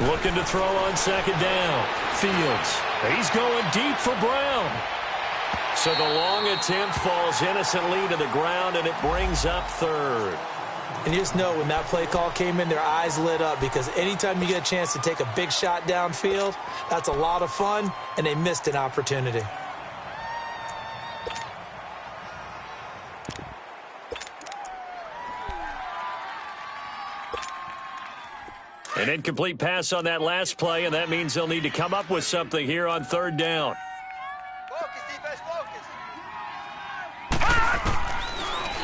Looking to throw on second down. Fields. He's going deep for Brown. So the long attempt falls innocently to the ground, and it brings up third. And you just know when that play call came in, their eyes lit up, because anytime you get a chance to take a big shot downfield, that's a lot of fun, and they missed an opportunity. An incomplete pass on that last play, and that means they'll need to come up with something here on third down. Focus, defense, focus.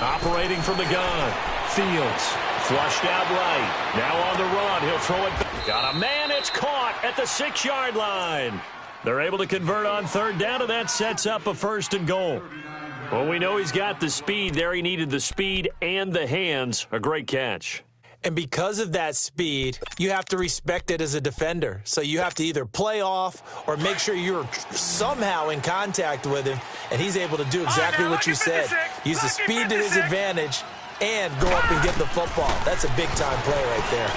Operating from the gun. Fields flushed out right. Now on the run. He'll throw it back. Got a man. It's caught at the 6-yard line. They're able to convert on third down, and that sets up a first and goal. Well, we know he's got the speed there. He needed the speed and the hands. A great catch. And because of that speed, you have to respect it as a defender. So you have to either play off or make sure you're somehow in contact with him, and he's able to do exactly what you said. Use the speed to his advantage and go up and get the football. That's a big-time play right there.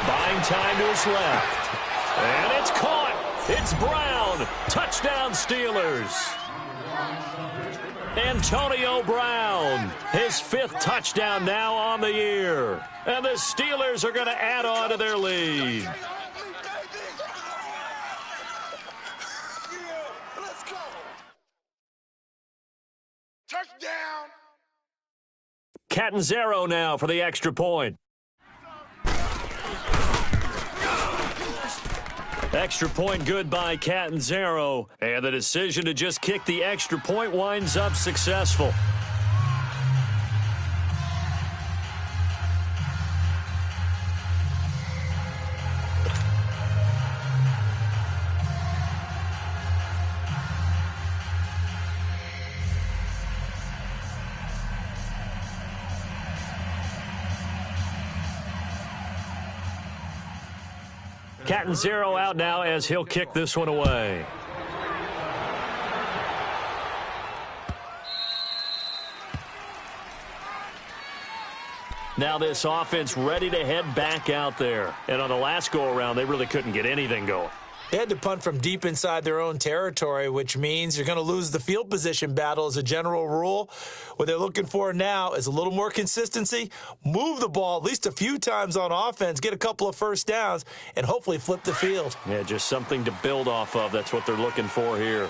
Buying time to his left. And it's caught. It's Brown. Touchdown, Steelers. Antonio Brown, his 5th touchdown now on the year. And the Steelers are going to add on to their lead. Let's go. Touchdown. Catanzaro now for the extra point. Extra point good by Catanzaro. And the decision to just kick the extra point winds up successful. Catanzaro out now as he'll kick this one away. Now this offense ready to head back out there. And on the last go-around, they really couldn't get anything going. They had to punt from deep inside their own territory, which means you're going to lose the field position battle as a general rule. What they're looking for now is a little more consistency, move the ball at least a few times on offense, get a couple of first downs, and hopefully flip the field. Yeah, just something to build off of. That's what they're looking for here.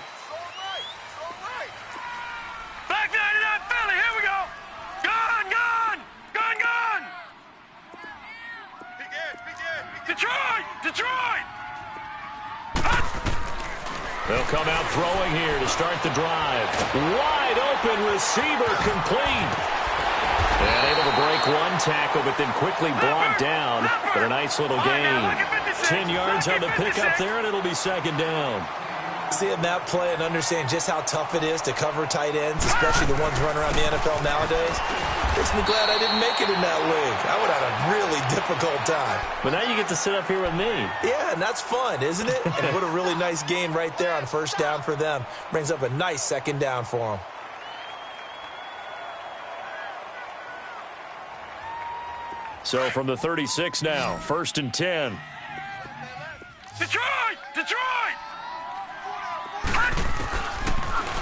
Back 99 Philly, here we go. Gone. Detroit. They'll come out throwing here to start the drive. Wide open receiver complete. And able to break one tackle, but then quickly brought down. But a nice little gain. 10 yards on the pickup there, and it'll be second down. Seeing that play and understanding just how tough it is to cover tight ends, especially the ones running around the NFL nowadays, makes me glad I didn't make it in that league. I would have a really difficult time. But now you get to sit up here with me. Yeah, and that's fun, isn't it? And what a really nice gain right there on first down for them. Brings up a nice second down for them. So from the 36 now, 1st and 10. Detroit.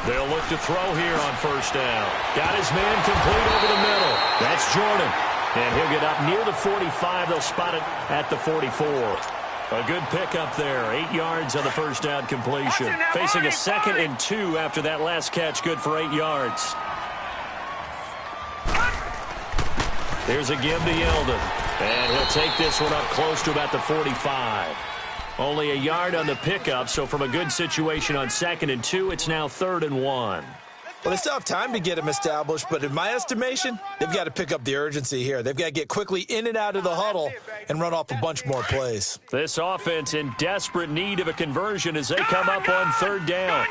They'll look to throw here on first down. Got his man complete over the middle. That's Jordan. And he'll get up near the 45. They'll spot it at the 44. A good pickup there. 8 yards on the first down completion. Facing a 2nd and 2 after that last catch. Good for 8 yards. Here's a give to Yeldon. And he'll take this one up close to about the 45. Only a yard on the pickup, so from a good situation on 2nd and 2, it's now 3rd and 1. Well, they still have time to get him established, but in my estimation, they've got to pick up the urgency here. They've got to get quickly in and out of the huddle and run off a bunch more plays. This offense in desperate need of a conversion as they come up on 3rd down.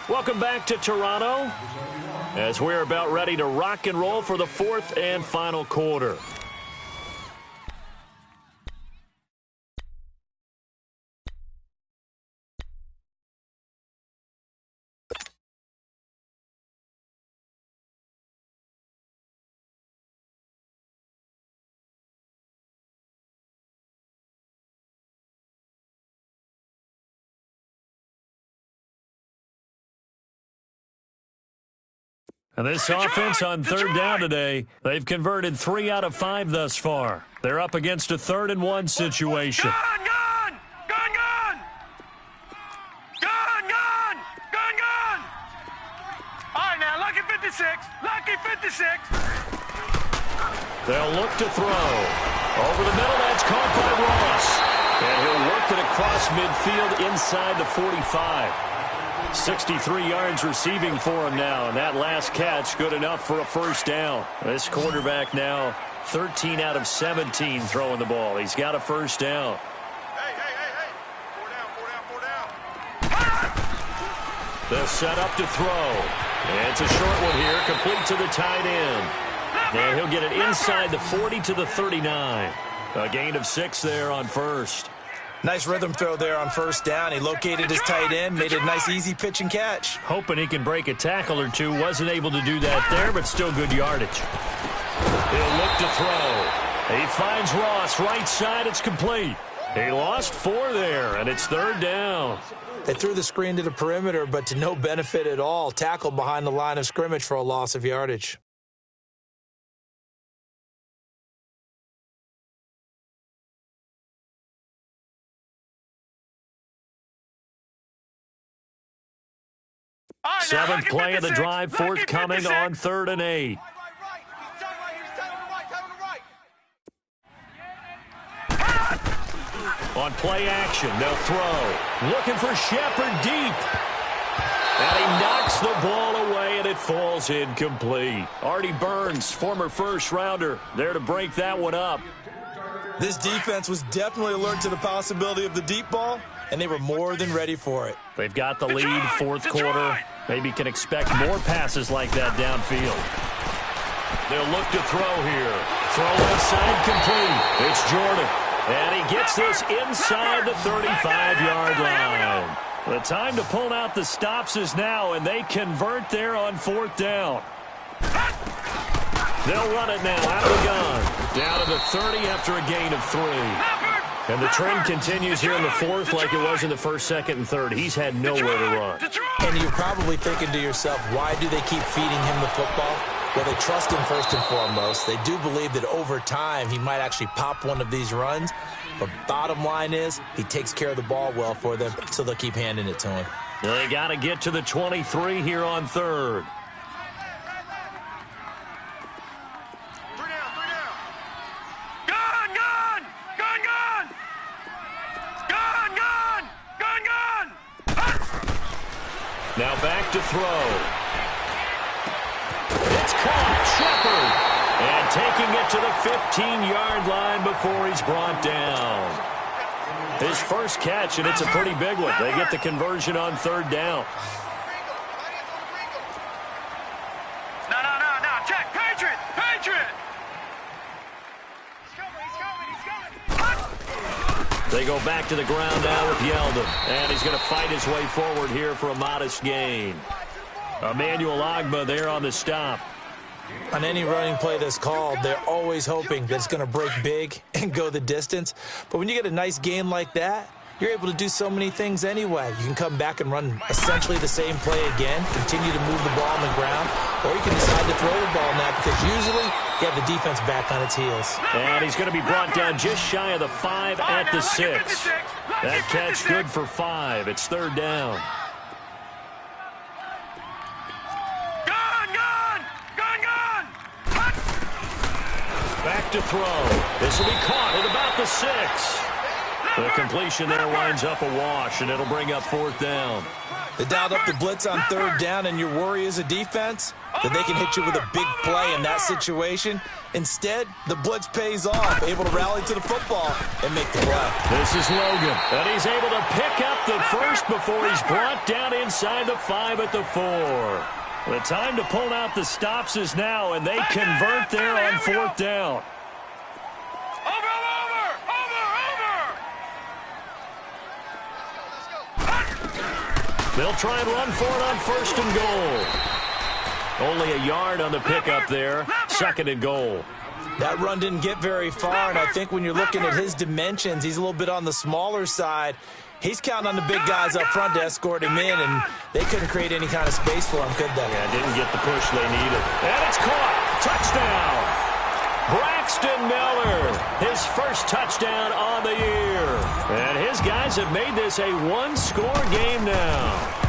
Welcome back to Toronto as we're about ready to rock and roll for the 4th and final quarter. And this offense on 3rd down today, they've converted 3 out of 5 thus far. They're up against a 3rd and 1 situation. Gun! All right, now, lucky 56. Lucky 56. They'll look to throw. Over the middle, that's caught by Ross. And he'll work it across midfield inside the 45. 63 yards receiving for him now, and that last catch good enough for a first down. This quarterback now 13 out of 17 throwing the ball. He's got a first down. Hey. 4 down. They'll set up to throw. And it's a short one here, complete to the tight end. And he'll get it inside the 40 to the 39. A gain of 6 there on first. Nice rhythm throw there on first down. He located his tight end, made it a nice easy pitch and catch. Hoping he can break a tackle or two. Wasn't able to do that there, but still good yardage. He'll look to throw. He finds Ross right side. It's complete. He lost 4 there, and it's 3rd down. They threw the screen to the perimeter, but to no benefit at all. Tackled behind the line of scrimmage for a loss of yardage. Right, 7th play of the drive, forthcoming on 3rd and 8. On play action, they'll throw. Looking for Shepard deep. And he knocks the ball away, and it falls incomplete. Artie Burns, former first-rounder, there to break that one up. This defense was definitely alert to the possibility of the deep ball, and they were more than ready for it. They've got the lead, 4th quarter. Maybe can expect more passes like that downfield. They'll look to throw here. Throw inside complete. It's Jordan. And he gets this inside the 35-yard line. The time to pull out the stops is now, and they convert there on 4th down. They'll run it now out of the gun. Down to the 30 after a gain of 3. And the trend continues here in the 4th like it was in the 1st, 2nd, and 3rd. He's had nowhere to run. And you're probably thinking to yourself, why do they keep feeding him the football? Well, they trust him first and foremost. They do believe that over time he might actually pop one of these runs. But bottom line is he takes care of the ball well for them, so they'll keep handing it to him. They got to get to the 23 here on 3rd. Now back to throw. It's caught. Shepard. And taking it to the 15-yard line before he's brought down. His first catch, and it's a pretty big one. They get the conversion on 3rd down. No. Check. Patriot. They go back to the ground now with Yeldon. And he's going to fight his way forward here for a modest gain. Emmanuel Ogbah there on the stop. On any running play that's called, they're always hoping that it's going to break big and go the distance. But when you get a nice gain like that, you're able to do so many things anyway. You can come back and run essentially the same play again, continue to move the ball on the ground, or you can decide to throw the ball now because usually you have the defense back on its heels. And he's going to be brought down just shy of the 5 at the 6. That catch good for 5. It's third down. Back to throw. This will be caught at about the 6. The completion there winds up a wash, and it'll bring up fourth down. They dialed up the blitz on third down, and your worry as a defense that they can hit you with a big play in that situation. Instead, the blitz pays off, able to rally to the football and make the play. This is Logan, and he's able to pick up the first before he's brought down inside the 5 at the 4. The time to pull out the stops is now, and they convert there on fourth down. They'll try and run for it on first and goal. Only a yard on the pickup there. Second and goal. That run didn't get very far, and I think when you're looking at his dimensions, he's a little bit on the smaller side. He's counting on the big guys up front to escort him in, and they couldn't create any kind of space for him, could they? Yeah, didn't get the push they needed. And it's caught. Touchdown. Braxton Miller, his first touchdown on the year. And his guys have made this a one-score game now.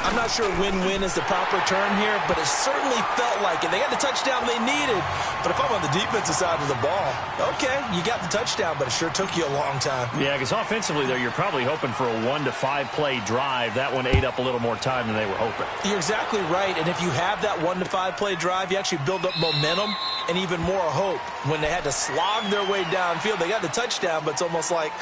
I'm not sure win-win is the proper term here, but it certainly felt like it. They got the touchdown they needed. But if I'm on the defensive side of the ball, okay, you got the touchdown, but it sure took you a long time. Yeah, because offensively there, you're probably hoping for a 1 to 5 play drive. That one ate up a little more time than they were hoping. You're exactly right, and if you have that 1 to 5 play drive, you actually build up momentum and even more hope. When they had to slog their way downfield, they got the touchdown, but it's almost like,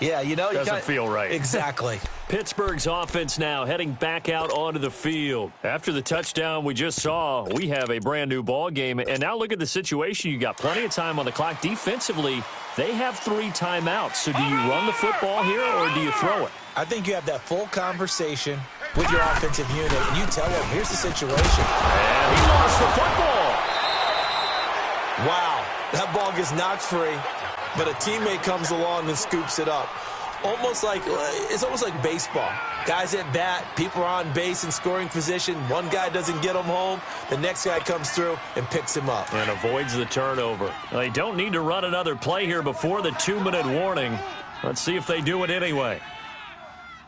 yeah, you know, doesn't feel right. Exactly. Pittsburgh's offense now heading back out onto the field. After the touchdown we just saw, we have a brand new ball game. And now look at the situation. You got plenty of time on the clock. Defensively, they have 3 timeouts. So do you run the football here or do you throw it? I think you have that full conversation with your offensive unit, and you tell them, here's the situation. And he lost the football. Wow, that ball gets knocked free, but a teammate comes along and scoops it up. It's almost like baseball. Guys at bat, people are on base in scoring position. One guy doesn't get him home. The next guy comes through and picks him up. And avoids the turnover. They don't need to run another play here before the 2-minute warning. Let's see if they do it anyway.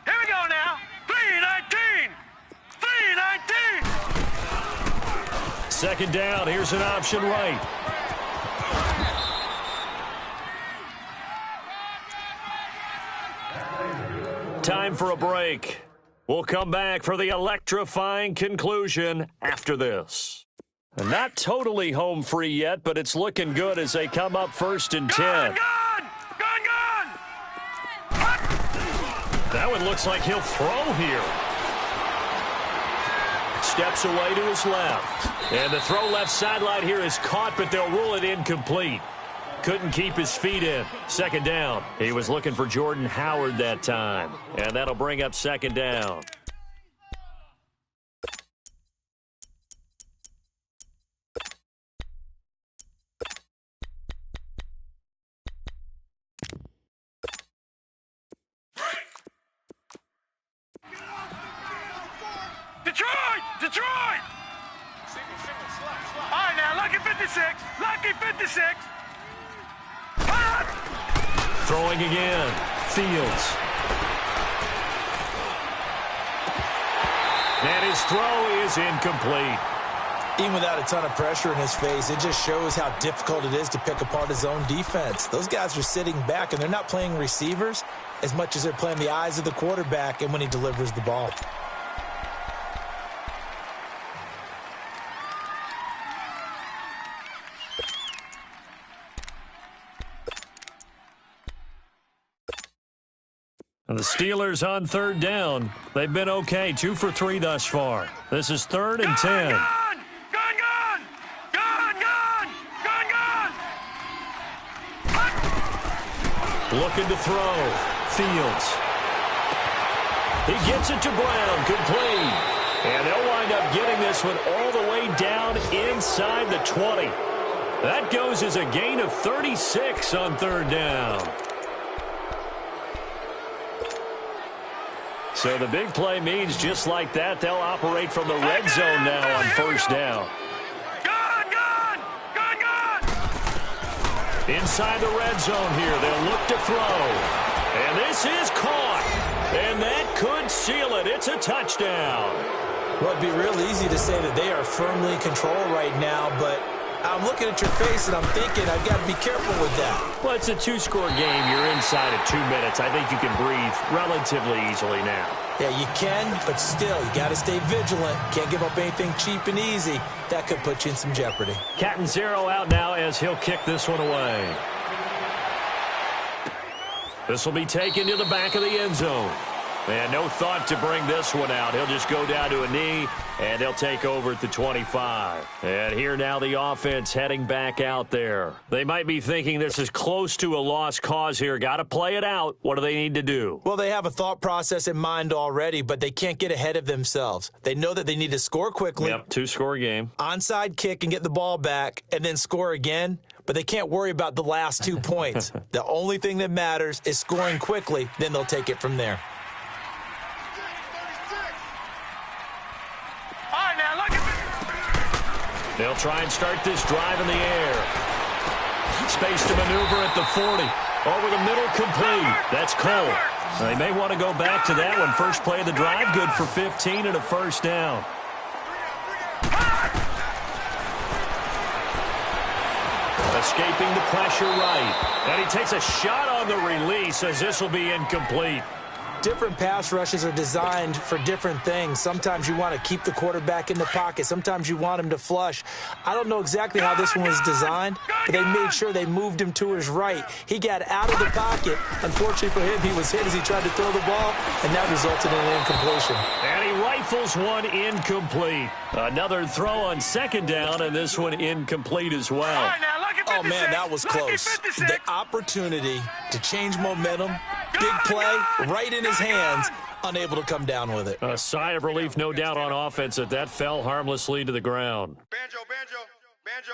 Here we go now. 3-19. 3-19. Second down. Here's an option right. Time for a break. We'll come back for the electrifying conclusion after this. Not totally home free yet, but it's looking good as they come up first and 10. Gone! That one looks like he'll throw here. Steps away to his left. And the throw left sideline here is caught, but they'll rule it incomplete. Couldn't keep his feet in. Second down. He was looking for Jordan Howard that time. And that'll bring up second down. Detroit! All right, now, lucky 56. Lucky 56. Throwing again. Fields. And his throw is incomplete. Even without a ton of pressure in his face, it just shows how difficult it is to pick apart his own defense. Those guys are sitting back, and they're not playing receivers as much as they're playing the eyes of the quarterback and when he delivers the ball. And the Steelers on third down. They've been okay. 2 for 3 thus far. This is 3rd and 10. Gone! Looking to throw. Fields. He gets it to Brown. Complete. And they'll wind up getting this one all the way down inside the 20. That goes as a gain of 36 on third down. So the big play means just like that, they'll operate from the red zone now on first down. Inside the red zone here, they'll look to throw. And this is caught. And that could seal it. It's a touchdown. Well, it'd be real easy to say that they are firmly in control right now, but I'm looking at your face and I'm thinking I've got to be careful with that. Well, it's a two-score game. You're inside of 2 minutes. I think you can breathe relatively easily now. Yeah, you can, but still, you got to stay vigilant. Can't give up anything cheap and easy. That could put you in some jeopardy. Catanzaro out now as he'll kick this one away. This will be taken to the back of the end zone. And no thought to bring this one out. He'll just go down to a knee, and they'll take over at the 25. And here now the offense heading back out there. They might be thinking this is close to a lost cause here. Got to play it out. What do they need to do? Well, they have a thought process in mind already, but they can't get ahead of themselves. They know that they need to score quickly. Yep, two-score game. Onside kick and get the ball back, and then score again. But they can't worry about the last 2 points. The only thing that matters is scoring quickly. Then they'll take it from there. They'll try and start this drive in the air. Space to maneuver at the 40. Over the middle, complete. That's Cole. They may want to go back to that one. First play of the drive, good for 15 and a first down. Escaping the pressure right. And he takes a shot on the release as this will be incomplete. Different pass rushes are designed for different things. Sometimes you want to keep the quarterback in the pocket. Sometimes you want him to flush. I don't know exactly how this one was designed, but they made sure they moved him to his right. He got out of the pocket. Unfortunately for him, he was hit as he tried to throw the ball, and that resulted in an incompletion. And he rifles one incomplete. Another throw on second down, and this one incomplete as well. Oh, man, that was close. The opportunity to change momentum, big play, right in his hands, unable to come down with it. A sigh of relief, no doubt, on offense that fell harmlessly to the ground. Banjo, banjo, banjo.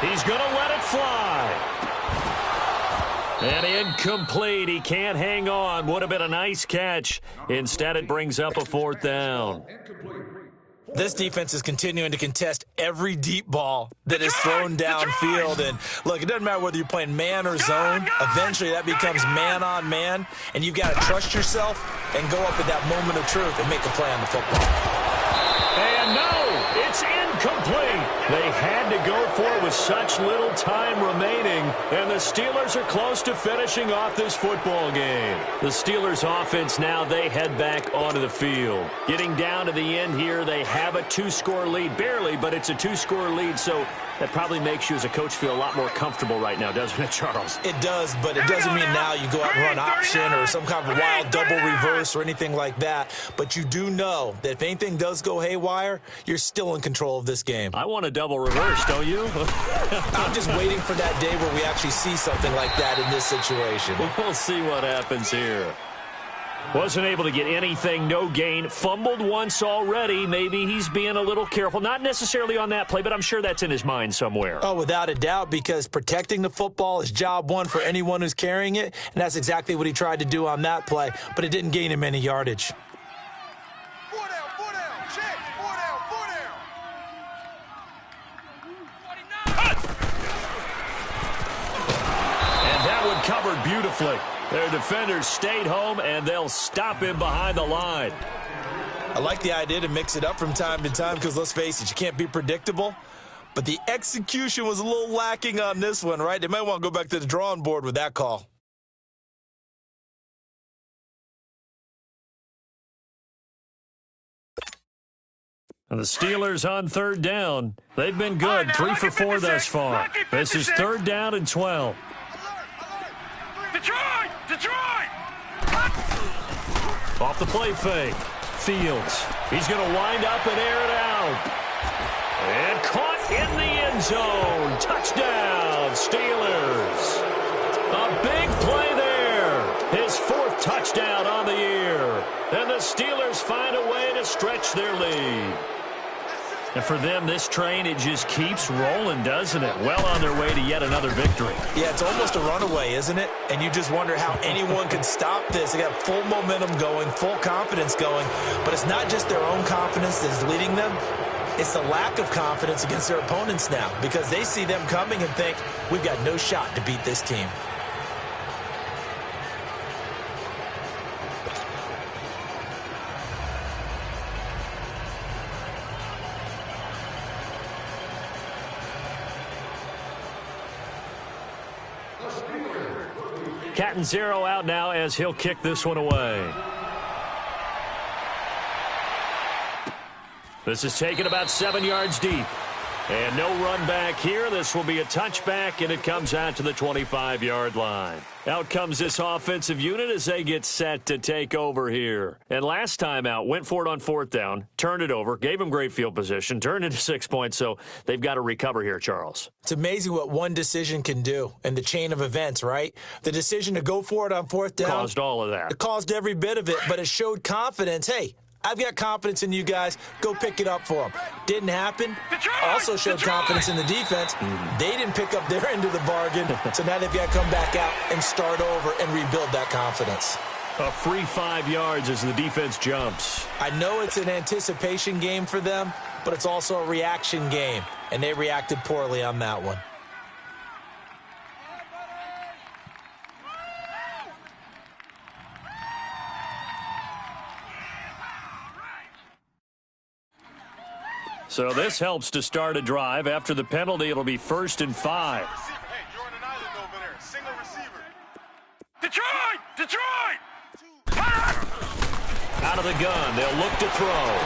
He's going to let it fly. And incomplete. He can't hang on. Would have been a nice catch. Instead, it brings up a fourth down. This defense is continuing to contest every deep ball that is thrown downfield. And, look, it doesn't matter whether you're playing man or zone. Eventually, that becomes man on man. And you've got to trust yourself and go up at that moment of truth and make a play on the football. And no, it's incomplete. They had to go for it with such little time remaining, and the Steelers are close to finishing off this football game. The Steelers offense now, they head back onto the field. Getting down to the end here, they have a two-score lead, barely, but it's a two-score lead, so that probably makes you as a coach feel a lot more comfortable right now, doesn't it, Charles? It does, but it doesn't mean now you go out and run option or some kind of wild double reverse or anything like that. But you do know that if anything does go haywire, you're still in control of this game. I want a double reverse, don't you? I'm just waiting for that day where we actually see something like that in this situation. We'll see what happens here. Wasn't able to get anything, no gain. Fumbled once already. Maybe he's being a little careful. Not necessarily on that play, but I'm sure that's in his mind somewhere. Oh, without a doubt, because protecting the football is job one for anyone who's carrying it, and that's exactly what he tried to do on that play, but it didn't gain him any yardage. Four down, check, four down. And that one covered beautifully. Their defenders stayed home, and they'll stop him behind the line. I like the idea to mix it up from time to time because, let's face it, you can't be predictable. But the execution was a little lacking on this one, right? They might want to go back to the drawing board with that call. And the Steelers on third down. They've been good, 3 for 4 thus far. This is third down and 12. Detroit! Off the play fake. Fields. He's going to wind up and air it out. And caught in the end zone. Touchdown, Steelers. A big play there. His 4th touchdown on the year. And the Steelers find a way to stretch their lead. And for them, this train, it just keeps rolling, doesn't it? Well on their way to yet another victory. Yeah, it's almost a runaway, isn't it? And you just wonder how anyone can stop this. They got full momentum going, full confidence going. But it's not just their own confidence that's leading them. It's the lack of confidence against their opponents now because they see them coming and think, we've got no shot to beat this team. Catanzaro out now as he'll kick this one away. This is taken about 7 yards deep. And no run back here. This will be a touchback, and it comes out to the 25-yard line. Out comes this offensive unit as they get set to take over here. And last time out, went for it on 4th down, turned it over, gave them great field position, turned into 6 points, so they've got to recover here, Charles. It's amazing what one decision can do in the chain of events, right? The decision to go for it on 4th down. Caused all of that. It caused every bit of it, but it showed confidence. Hey, I've got confidence in you guys. Go pick it up for them. Didn't happen. Also showed confidence in the defense. They didn't pick up their end of the bargain, so now they've got to come back out and start over and rebuild that confidence. A free 5 yards as the defense jumps. I know it's an anticipation game for them, but it's also a reaction game, and they reacted poorly on that one. So this helps to start a drive. After the penalty, it'll be 1st and 5. Hey, you're on an island over there. Single receiver. Detroit! Detroit! Out of the gun, they'll look to throw.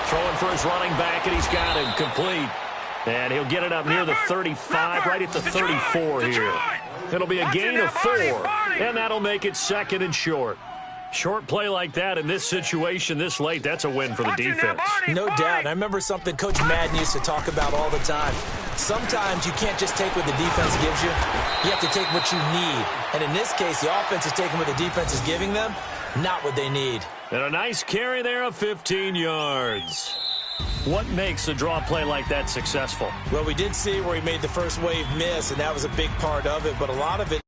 Throwing for his running back, and he's got him complete. And he'll get it up near the 35, right at the 34 here. It'll be a gain of 4, and that'll make it 2nd and short. Short play like that in this situation this late, that's a win for the defense. No doubt. I remember something Coach Madden used to talk about all the time. Sometimes you can't just take what the defense gives you. You have to take what you need. And in this case, the offense is taking what the defense is giving them, not what they need. And a nice carry there of 15 yards. What makes a draw play like that successful? Well, we did see where he made the first wave miss, and that was a big part of it, but a lot of it